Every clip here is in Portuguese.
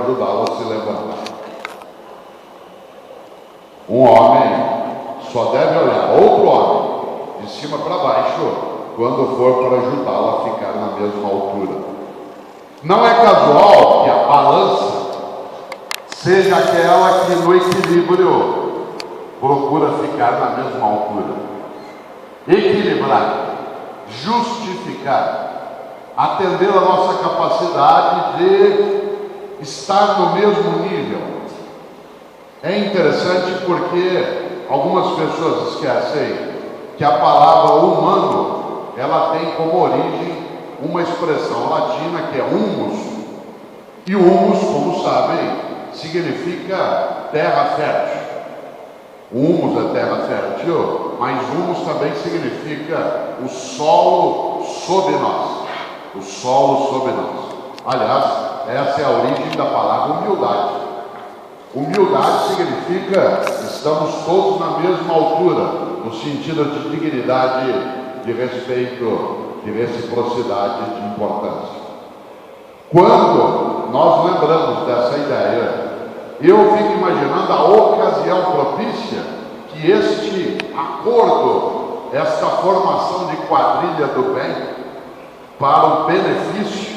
ajudá-lo a se levantar. Um homem só deve olhar outro homem de cima para baixo quando for para ajudá-lo a ficar na mesma altura. Não é casual que a balança seja aquela que no equilíbrio procura ficar na mesma altura. Equilibrar, justificar, atender a nossa capacidade de estar no mesmo nível. É interessante porque algumas pessoas esquecem que a palavra humano, ela tem como origem uma expressão latina que é humus. E humus, como sabem, significa terra fértil. Humus é terra fértil, mas humus também significa o solo sob nós. O solo sob nós. Aliás, essa é a origem da palavra humildade. Humildade significa que estamos todos na mesma altura, no sentido de dignidade, de respeito, de reciprocidade, de importância. Quando nós lembramos dessa ideia, eu fico imaginando a ocasião propícia que este acordo, esta formação de quadrilha do bem, para o benefício,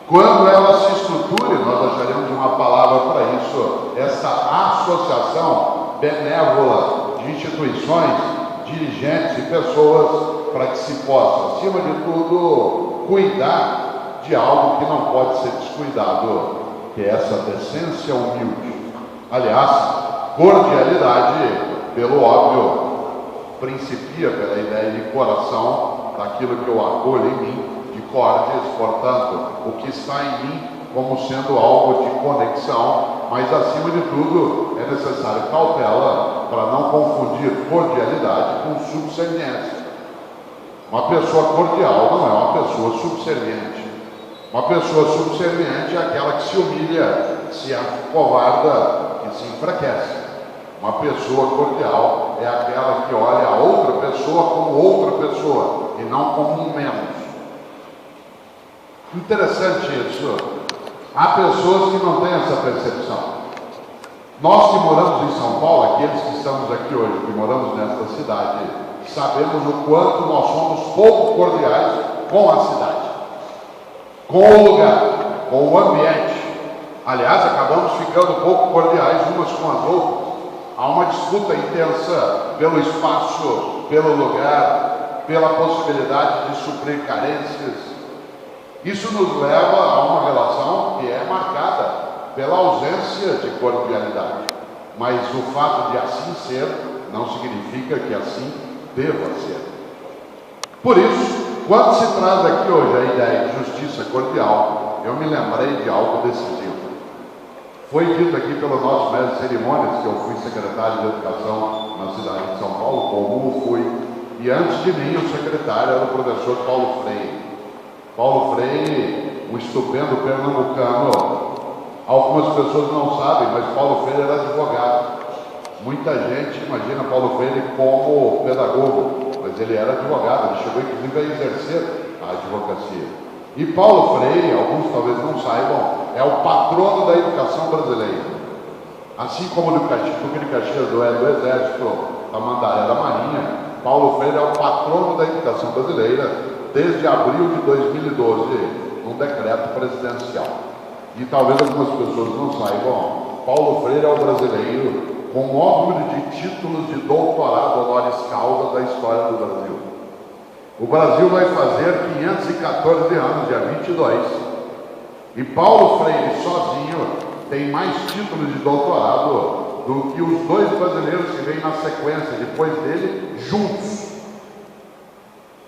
quando ela se estruture, nós acharíamos uma palavra para isso, essa associação benévola de instituições, dirigentes e pessoas, para que se possa, acima de tudo, cuidar de algo que não pode ser descuidado, que é essa decência humilde. Aliás, cordialidade, pelo óbvio, principia pela ideia de coração, daquilo que eu acolho em mim, de cordes, portanto, o que está em mim como sendo algo de conexão, mas acima de tudo é necessário cautela para não confundir cordialidade com subserviência. Uma pessoa cordial não é uma pessoa subserviente. Uma pessoa subserviente é aquela que se humilha, se acovarda, que se enfraquece. Uma pessoa cordial é aquela que olha a outra pessoa como outra pessoa e não como um menos. Interessante isso. Há pessoas que não têm essa percepção. Nós que moramos em São Paulo, aqueles que estamos aqui hoje, que moramos nesta cidade, sabemos o quanto nós somos pouco cordiais com a cidade, com o lugar, com o ambiente. Aliás, acabamos ficando pouco cordiais umas com as outras. Há uma disputa intensa pelo espaço, pelo lugar, pela possibilidade de suprir carências. Isso nos leva a uma relação que é marcada pela ausência de cordialidade. Mas o fato de assim ser não significa que assim deva ser. Por isso, quando se traz aqui hoje a ideia de justiça cordial, eu me lembrei de algo decisivo. Foi dito aqui pelo nosso mestre de cerimônias, que eu fui secretário de Educação na cidade de São Paulo, como fui, e antes de mim o secretário era o professor Paulo Freire. Paulo Freire, um estupendo pernambucano. Algumas pessoas não sabem, mas Paulo Freire era advogado. Muita gente imagina Paulo Freire como pedagogo, mas ele era advogado, ele chegou inclusive a exercer a advocacia. E Paulo Freire, alguns talvez não saibam, é o patrono da educação brasileira. Assim como o Duque de Caxias do Exército, da Mandaré da Marinha, Paulo Freire é o patrono da educação brasileira desde abril de 2012, num decreto presidencial. E talvez algumas pessoas não saibam, Paulo Freire é o brasileiro com o maior número de títulos de doutorado honoris causa da história do Brasil. O Brasil vai fazer 514 anos, dia 22. E Paulo Freire, sozinho, tem mais títulos de doutorado do que os dois brasileiros que vêm na sequência, depois dele, juntos.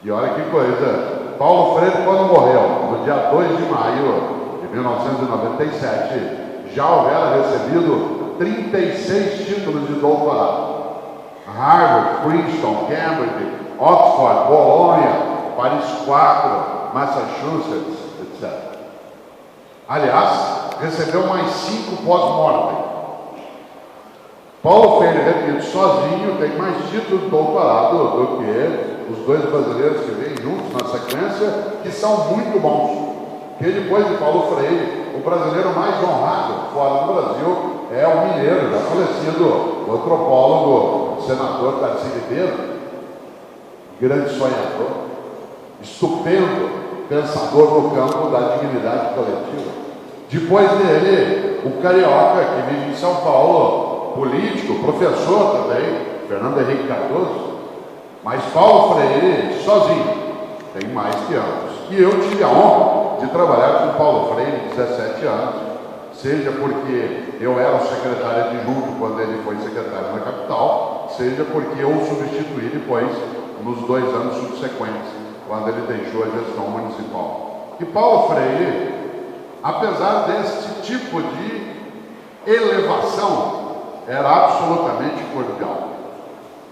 E olha que coisa, Paulo Freire, quando morreu, no dia 2 de maio de 1997, já houvera recebido 36 títulos de doutorado. Harvard, Princeton, Cambridge, Oxford, Bolonha, Paris 4, Massachusetts, etc. Aliás, recebeu mais 5 pós-mortem. Paulo Freire, repito, sozinho, tem mais títulos de doutorado do que os dois brasileiros que vêm juntos na sequência, que são muito bons. Porque depois de Paulo Freire, o brasileiro mais honrado fora do Brasil é o mineiro, já falecido, o antropólogo, o senador Darcy Ribeiro, grande sonhador, estupendo pensador no campo da dignidade coletiva. Depois dele, o carioca que vive em São Paulo, político, professor também, Fernando Henrique Cardoso. Mas Paulo Freire, sozinho, tem mais que anos. E eu tive a honra de trabalhar com Paulo Freire 17 anos, seja porque eu era o secretário adjunto quando ele foi secretário na capital, seja porque eu o substituí depois, nos 2 anos subsequentes, quando ele deixou a gestão municipal. E Paulo Freire, apesar desse tipo de elevação, era absolutamente cordial.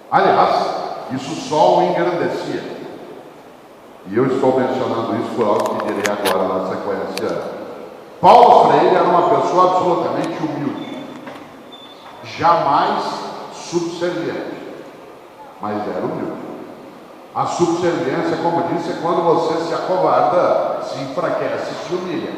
Aliás, isso só o engrandecia. E eu estou mencionando isso por algo que direi agora na sequência. Paulo Freire era uma pessoa absolutamente humilde, jamais subserviente, mas era humilde. A subserviência, como disse, é quando você se acovarda, se enfraquece, se humilha.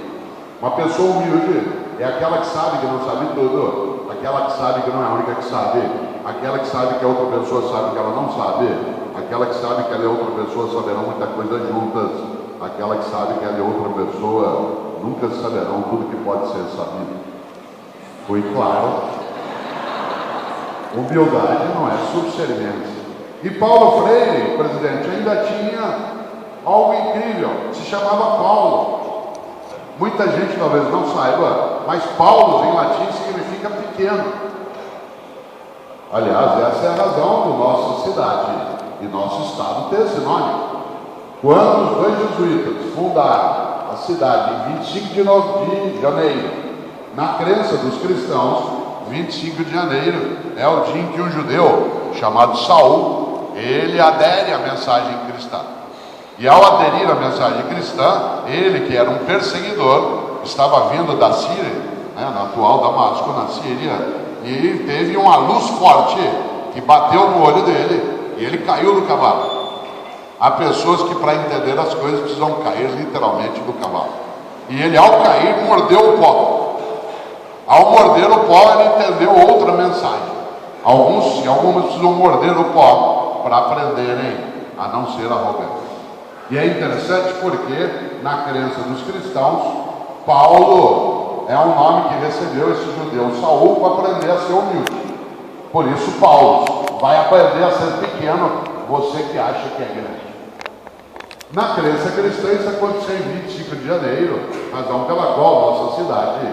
Uma pessoa humilde é aquela que sabe que não sabe tudo, aquela que sabe que não é a única que sabe, aquela que sabe que a outra pessoa sabe que ela não sabe, aquela que sabe que ela e a outra pessoa saberão muita coisa juntas, aquela que sabe que ela e a outra pessoa nunca saberão tudo que pode ser sabido. Foi claro. Humildade não é subserviência. E Paulo Freire, presidente, ainda tinha algo incrível, se chamava Paulo. Muita gente talvez não saiba, mas Paulo em latim significa pequeno. Aliás, essa é a razão do nossa cidade e nosso estado ter esse nome. Quando os 2 jesuítas fundaram a cidade em 25 de janeiro, na crença dos cristãos, 25 de janeiro é o dia em que um judeu chamado Saul, ele adere à mensagem cristã. E ao aderir à mensagem cristã, ele, que era um perseguidor, estava vindo da Síria, na atual Damasco, na Síria, e teve uma luz forte que bateu no olho dele e ele caiu do cavalo. Há pessoas que, para entender as coisas, precisam cair literalmente do cavalo. E ele, ao cair, mordeu o pó. Ao morder o pó, ele entendeu outra mensagem. Algumas precisam morder o pó para aprenderem a não ser arrogantes. E é interessante porque, na crença dos cristãos, Paulo é um nome que recebeu esse judeu Saul para aprender a ser humilde. Por isso, Paulo vai aprender a ser pequeno, você que acha que é grande. Na crença cristã, isso aconteceu em 25 de janeiro, razão pela qual nossa cidade,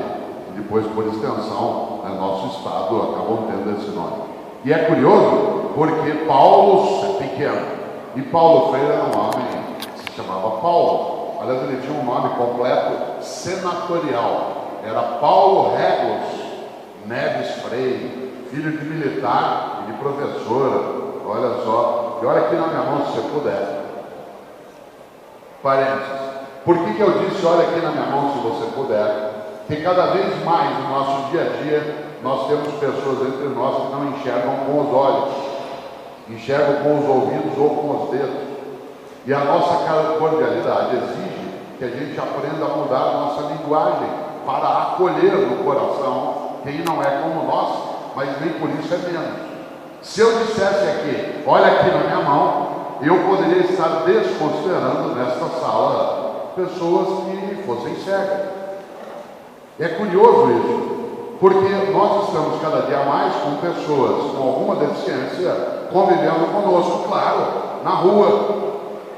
e depois por extensão, nosso estado, acabam tendo esse nome. E é curioso porque Paulo é pequeno, e Paulo Freire era um homem que se chamava Paulo. Aliás, ele tinha um nome completo senatorial, era Paulo Regulus Neves Freire, filho de militar e de professora. Olha só, e olha aqui na minha mão se você puder. Parênteses. Por que eu disse olha aqui na minha mão se você puder? Porque cada vez mais no nosso dia a dia nós temos pessoas entre nós que não enxergam com os olhos, enxergam com os ouvidos ou com os dedos. E a nossa cordialidade exige que a gente aprenda a mudar a nossa linguagem para acolher no coração quem não é como nós, mas nem por isso é menos. Se eu dissesse aqui, olha aqui na minha mão, eu poderia estar desconsiderando nesta sala pessoas que fossem cegas. É curioso isso, porque nós estamos cada dia mais com pessoas com alguma deficiência convivendo conosco, claro, na rua,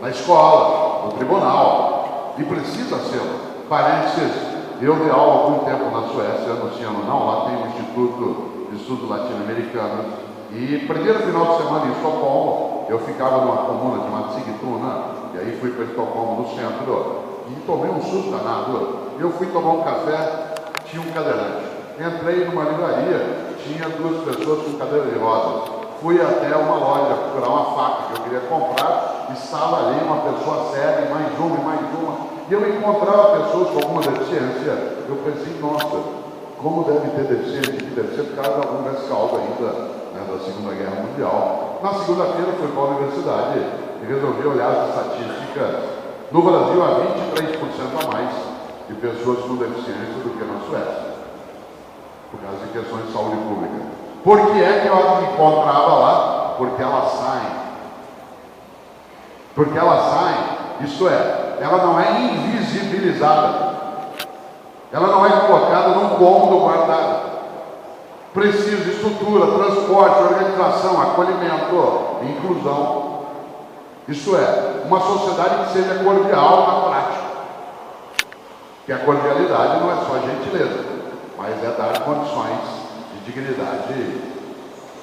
na escola, no tribunal, e precisa ser. Parênteses, eu dei aula há algum tempo na Suécia, no Ciano não, lá tem um Instituto de Estudos Latino-Americanos, e primeiro final de semana em Estocolmo, eu ficava numa comuna chamada Sigtuna, e aí fui para Estocolmo no centro, e tomei um susto danado. Eu fui tomar um café, tinha um cadeirante. Entrei numa livraria, tinha 2 pessoas com cadeira de rodas. Fui até uma loja procurar uma faca que eu queria comprar, estava ali uma pessoa cega, e mais uma. E eu encontrava pessoas com alguma deficiência. Eu pensei, nossa, como deve ter deficiência? Que deve ser por causa de algum rescaldo ainda, da Segunda Guerra Mundial. Na segunda-feira fui para a universidade e resolvi olhar as estatísticas. No Brasil, há 23% a mais de pessoas com deficiência do que na Suécia, por causa de questões de saúde pública. Por que é que eu as encontrava lá? Porque elas saem. Porque elas saem, isto é, ela não é invisibilizada. Ela não é colocada num cômodo guardado. Precisa estrutura, transporte, organização, acolhimento, inclusão. Isto é, uma sociedade que seja cordial na prática. Que a cordialidade não é só gentileza, mas é dar condições de dignidade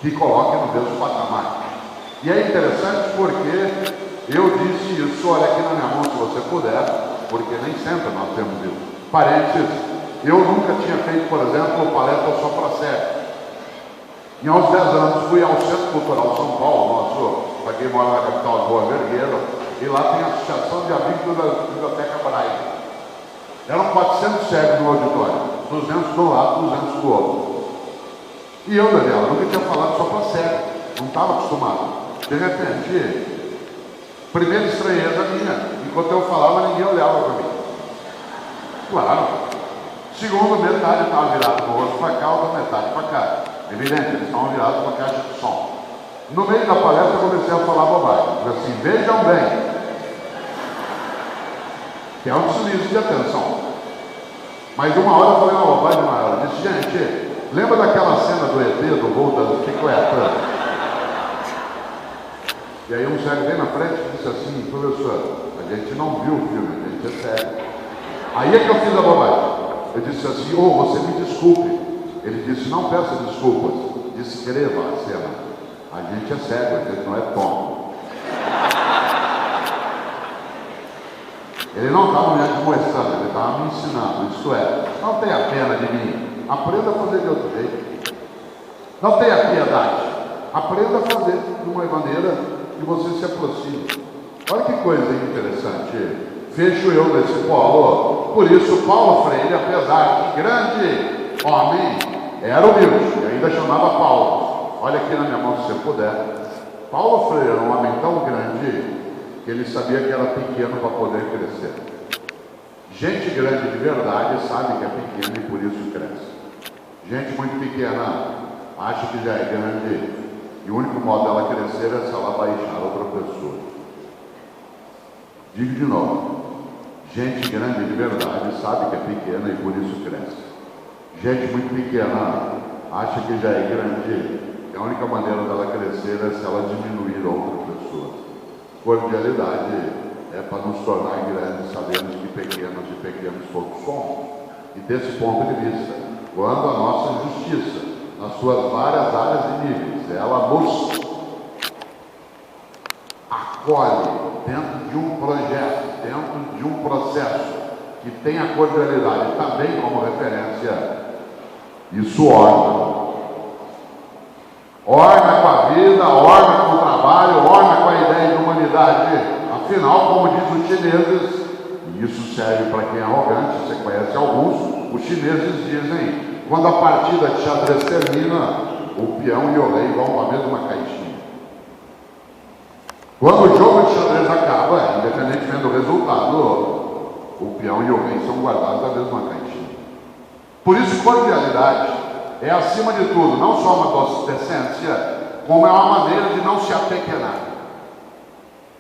que coloquem no mesmo patamar. E é interessante porque eu disse isso, olha aqui na minha mão se você puder, porque nem sempre nós temos isso. Parênteses, eu nunca tinha feito, por exemplo, palestra só para cego. E aos 10 anos fui ao Centro Cultural São Paulo, para quem mora na capital de Boa Vergueira, e lá tem a Associação de Amigos da Biblioteca Braille. Eram 400 cegos no auditório, 200 de um lado, 200 do outro. E eu, Daniela, nunca tinha falado só para cego, não estava acostumado. De repente, primeira estranheza minha, enquanto eu falava, ninguém olhava para mim. Claro. Segundo, metade estava virado no rosto para cá, outra metade para cá. Evidente, eles estavam virados para a caixa de som. No meio da palestra, eu comecei a falar bobagem. Eu falei assim, vejam bem, que é um deslize de atenção. Mas uma hora eu falei uma bobagem maior. Eu disse, gente, lembra daquela cena do ET, do voo da bicicleta? E aí um cego bem na frente disse assim, professor, a gente não viu o filme, a gente é cego. Aí é que eu fiz a bobagem. Eu disse assim, você me desculpe. Ele disse, não peça desculpas. Descreva a cena. A gente é cego, a gente não é tonto. Ele não estava me admoestando, ele estava me ensinando. Isto é, não tenha pena de mim. Aprenda a fazer de outro jeito. Não tenha piedade. Aprenda a fazer de uma maneira que você se aproxime. Olha que coisa interessante. Fecho eu nesse polo. Por isso, Paulo Freire, apesar de grande homem, era humilde e ainda chamava Paulo. Olha aqui na minha mão, se você puder. Paulo Freire era um homem tão grande que ele sabia que era pequeno para poder crescer. Gente grande de verdade sabe que é pequeno e por isso cresce. Gente muito pequena acha que já é grande e o único modo dela crescer é se ela baixar outra pessoa. Digo de novo. Gente grande de verdade sabe que é pequena e por isso cresce. Gente muito pequena acha que já é grande e a única maneira dela crescer é se ela diminuir outra pessoa. Cordialidade é para nos tornar grandes, sabemos que pequenos todos somos. E desse ponto de vista, quando a nossa justiça, nas suas várias áreas e níveis, ela nos acolhe dentro de um projeto, dentro de um processo que tem a cordialidade também como referência, isso orna. Orna com a vida, orna com o trabalho, orna com a ideia de humanidade. Afinal, como diz os chineses, e isso serve para quem é arrogante, você conhece alguns, os chineses dizem, quando a partida de xadrez termina, o peão e o rei vão para a mesma caixinha. Quando o jogo de xadrez acaba, independentemente do resultado, o peão e o rei são guardados na mesma caixinha. Por isso, cordialidade é, acima de tudo, não só uma decência, como é uma maneira de não se apequenar.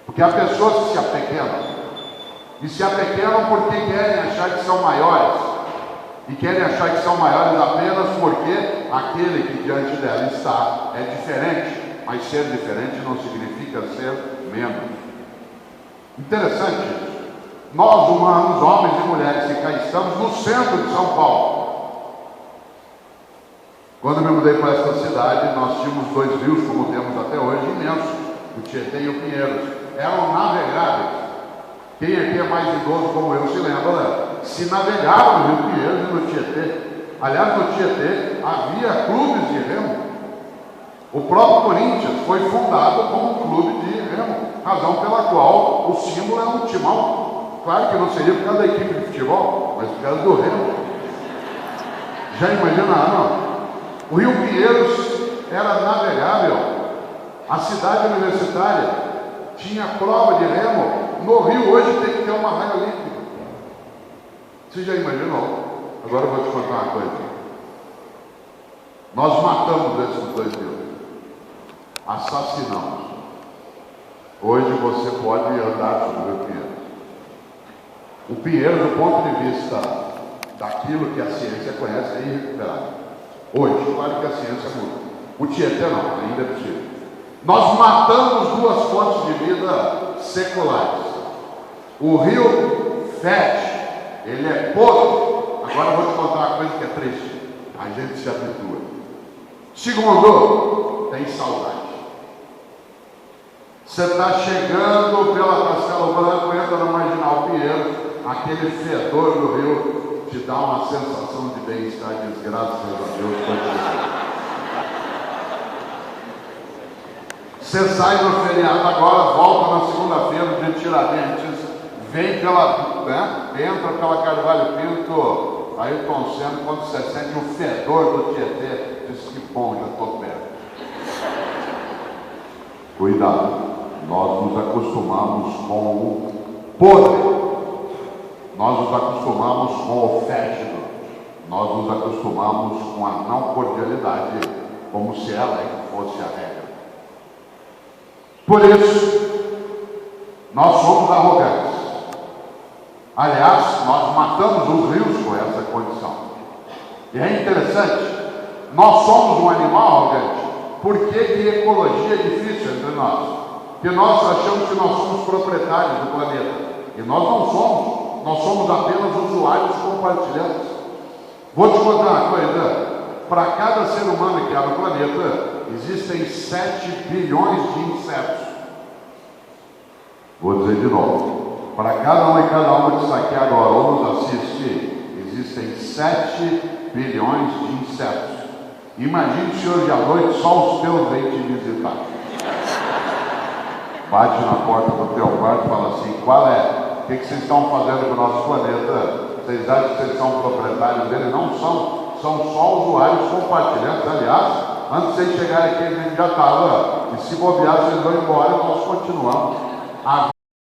Porque há pessoas que se apequenam. E se apequenam porque querem achar que são maiores. E querem achar que são maiores apenas porque aquele que diante dela está é diferente. Mas ser diferente não significa ser menos. Interessante isso. Nós, humanos, homens e mulheres que cá estamos no centro de São Paulo. Quando eu me mudei para esta cidade, nós tínhamos 2 rios, como temos até hoje, imensos, o Tietê e o Pinheiros. Eram navegáveis. Quem aqui é mais idoso como eu se lembra, né? Se navegava no Rio Pinheiros e no Tietê. Aliás, no Tietê havia clubes de remo. O próprio Corinthians foi fundado como um clube de remo, razão pela qual o símbolo é um timão. Claro que não seria por causa da equipe de futebol, mas por causa do remo. Já imaginaram? O Rio Pinheiros era navegável. A cidade universitária tinha prova de remo. No Rio hoje tem que ter uma raia olímpica. Você já imaginou? Agora eu vou te contar uma coisa. Nós matamos esses 2 mil. Assassinamos. Hoje você pode andar sobre o Pinheiro. O Pinheiro, do ponto de vista daquilo que a ciência conhece, é irrecuperável. Hoje, claro que a ciência muda. O Tietê não, ainda é possível. Nós matamos 2 fontes de vida seculares. O rio fede, ele é podre. Agora eu vou te contar uma coisa que é triste. A gente se habitua. Segundo, tem saudade. Você está chegando pela Castelo Branco, entra no Marginal Pinheiro, aquele fedor do rio te dá uma sensação de bem-estar, diz graças a Deus. Você sai no feriado agora, volta na segunda-feira de Tiradentes, vem pela, entra pela Carvalho Pinto, Ayrton Senna, quando você sente o fedor do Tietê, diz que bom, já estou perto. Cuidado, nós nos acostumamos com o podre, nós nos acostumamos com o fétido, nós nos acostumamos com a não cordialidade, como se ela fosse a regra. Por isso, nós somos arrogantes. Aliás, nós matamos os rios com essa condição. E é interessante, nós somos um animal arrogante. Por que ecologia é difícil entre nós? Porque nós achamos que nós somos proprietários do planeta. E nós não somos. Nós somos apenas usuários compartilhantes. Vou te contar uma coisa. Para cada ser humano que há no planeta, existem 7 bilhões de insetos. Vou dizer de novo. Para cada um e cada uma que está aqui agora ou nos assiste, existem 7 bilhões de insetos. Imagine se hoje à noite só os teus vêm te visitar. Bate na porta do teu quarto e fala assim: qual é? O que vocês estão fazendo com o nosso planeta? Vocês acham que vocês são proprietários dele? Não são. São só usuários compartilhantes. Aliás, antes de vocês chegarem aqui, a gente já estava. E se bobear, vocês vão embora e nós continuamos.